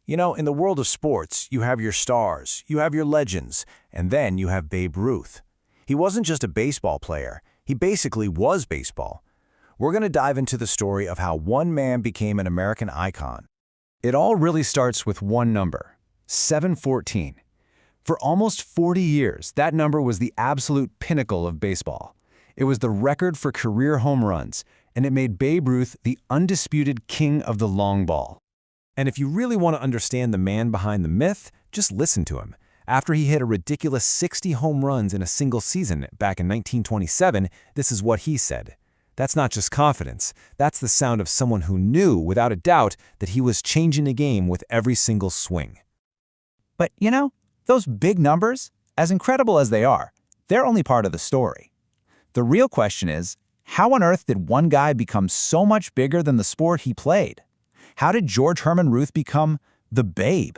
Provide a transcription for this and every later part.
You know, in the world of sports, you have your stars, you have your legends, and then you have Babe Ruth. He wasn't just a baseball player, he basically was baseball. We're going to dive into the story of how one man became an American icon. It all really starts with one number, 714. For almost 40 years, that number was the absolute pinnacle of baseball. It was the record for career home runs, and it made Babe Ruth the undisputed king of the long ball. And if you really want to understand the man behind the myth, just listen to him. After he hit a ridiculous 60 home runs in a single season back in 1927, this is what he said. That's not just confidence, that's the sound of someone who knew, without a doubt, that he was changing the game with every single swing. But, those big numbers, as incredible as they are, they're only part of the story. The real question is, how on earth did one guy become so much bigger than the sport he played? How did George Herman Ruth become the Babe?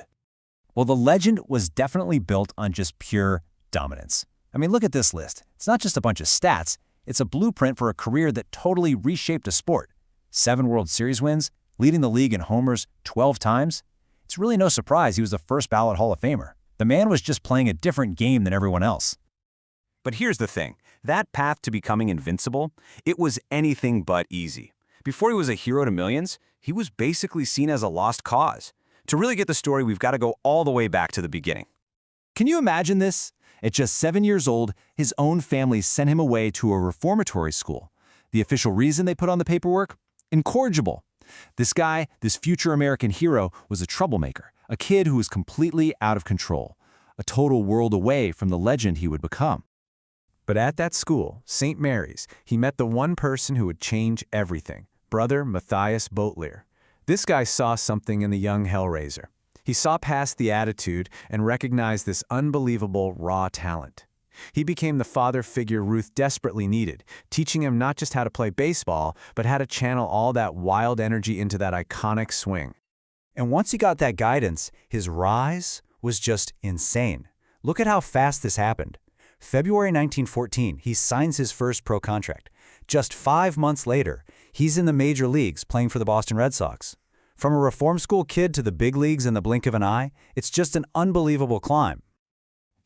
Well, the legend was definitely built on just pure dominance. I mean, look at this list. It's not just a bunch of stats. It's a blueprint for a career that totally reshaped a sport. 7 World Series wins, leading the league in homers 12 times. It's really no surprise he was the first ballot Hall of Famer. The man was just playing a different game than everyone else. But here's the thing. That path to becoming invincible, it was anything but easy. Before he was a hero to millions, he was basically seen as a lost cause. To really get the story, we've got to go all the way back to the beginning. Can you imagine this? At just 7 years old, his own family sent him away to a reformatory school. The official reason they put on the paperwork? Incorrigible. This guy, this future American hero, was a troublemaker, a kid who was completely out of control, a total world away from the legend he would become. But at that school, St. Mary's, he met the one person who would change everything, Brother Matthias Boetticher. This guy saw something in the young Hellraiser. He saw past the attitude and recognized this unbelievable raw talent. He became the father figure Ruth desperately needed, teaching him not just how to play baseball, but how to channel all that wild energy into that iconic swing. And once he got that guidance, his rise was just insane. Look at how fast this happened. February 1914, he signs his first pro contract. Just 5 months later, he's in the major leagues playing for the Boston Red Sox. From a reform school kid to the big leagues in the blink of an eye, it's just an unbelievable climb.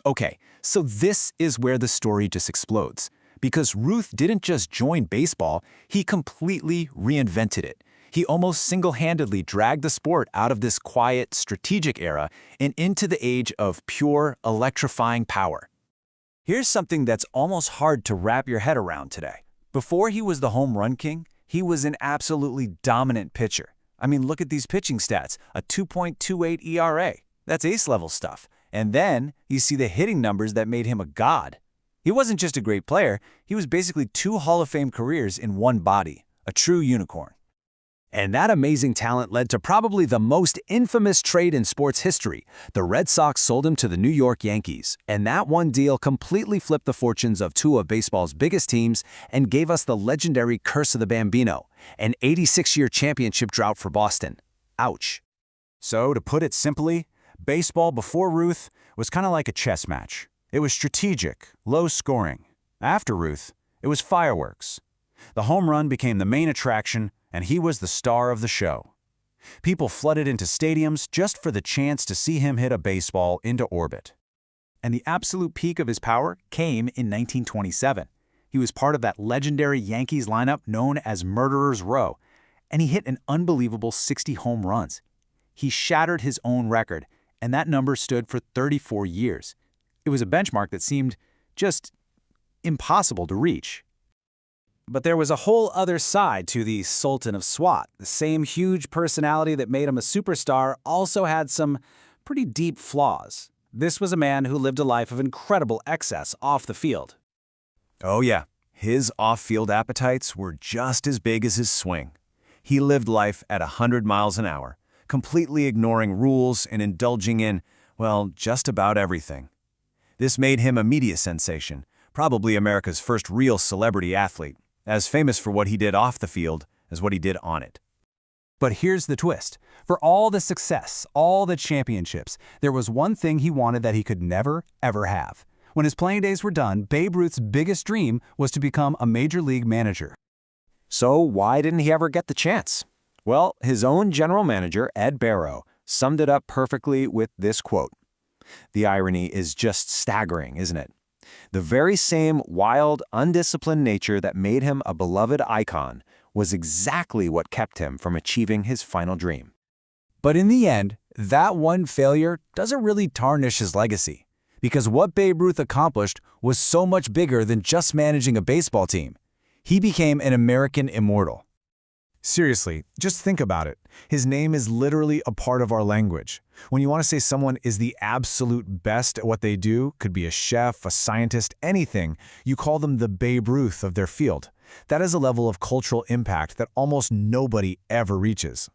Okay, so this is where the story just explodes. Because Ruth didn't just join baseball, he completely reinvented it. He almost single-handedly dragged the sport out of this quiet, strategic era and into the age of pure, electrifying power. Here's something that's almost hard to wrap your head around today. Before he was the home run king, he was an absolutely dominant pitcher. I mean, look at these pitching stats, a 2.28 ERA. That's ace-level stuff. And then you see the hitting numbers that made him a god. He wasn't just a great player, he was basically 2 Hall of Fame careers in one body, a true unicorn. And that amazing talent led to probably the most infamous trade in sports history. The Red Sox sold him to the New York Yankees, and that one deal completely flipped the fortunes of 2 of baseball's biggest teams and gave us the legendary Curse of the Bambino, an 86-year championship drought for Boston. Ouch. So, to put it simply, baseball before Ruth was kind of like a chess match. It was strategic, low scoring. After Ruth, it was fireworks. The home run became the main attraction, and he was the star of the show. People flooded into stadiums just for the chance to see him hit a baseball into orbit. And the absolute peak of his power came in 1927. He was part of that legendary Yankees lineup known as Murderer's Row, and he hit an unbelievable 60 home runs. He shattered his own record, and that number stood for 34 years. It was a benchmark that seemed just impossible to reach. But there was a whole other side to the Sultan of SWAT. The same huge personality that made him a superstar also had some pretty deep flaws. This was a man who lived a life of incredible excess off the field. Oh yeah, his off-field appetites were just as big as his swing. He lived life at 100 miles an hour, completely ignoring rules and indulging in, well, just about everything. This made him a media sensation, probably America's first real celebrity athlete, as famous for what he did off the field as what he did on it. But here's the twist. For all the success, all the championships, there was one thing he wanted that he could never, ever have. When his playing days were done, Babe Ruth's biggest dream was to become a major league manager. So why didn't he ever get the chance? Well, his own general manager, Ed Barrow, summed it up perfectly with this quote. The irony is just staggering, isn't it? The very same wild, undisciplined nature that made him a beloved icon was exactly what kept him from achieving his final dream. But in the end, that one failure doesn't really tarnish his legacy, because what Babe Ruth accomplished was so much bigger than just managing a baseball team. He became an American immortal. Seriously, just think about it. His name is literally a part of our language. When you want to say someone is the absolute best at what they do, could be a chef, a scientist, anything, you call them the Babe Ruth of their field. That is a level of cultural impact that almost nobody ever reaches.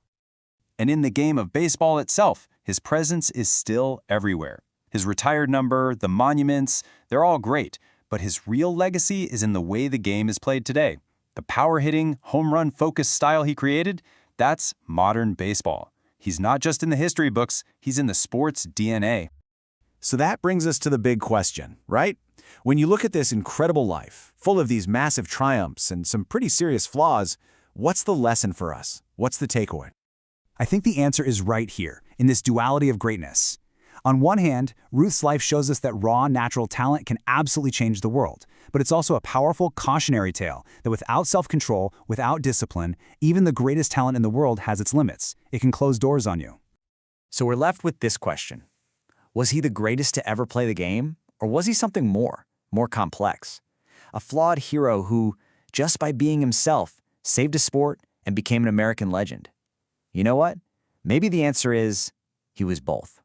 And in the game of baseball itself, his presence is still everywhere. His retired number, the monuments, they're all great, but his real legacy is in the way the game is played today. The power-hitting, home run-focused style he created, that's modern baseball. He's not just in the history books, he's in the sport's DNA. So that brings us to the big question, right? When you look at this incredible life, full of these massive triumphs and some pretty serious flaws, what's the lesson for us? What's the takeaway? I think the answer is right here, in this duality of greatness. On one hand, Ruth's life shows us that raw, natural talent can absolutely change the world, but it's also a powerful cautionary tale that without self-control, without discipline, even the greatest talent in the world has its limits. It can close doors on you. So we're left with this question. Was he the greatest to ever play the game? Or was he something more complex? A flawed hero who, just by being himself, saved a sport and became an American legend. You know what? Maybe the answer is he was both.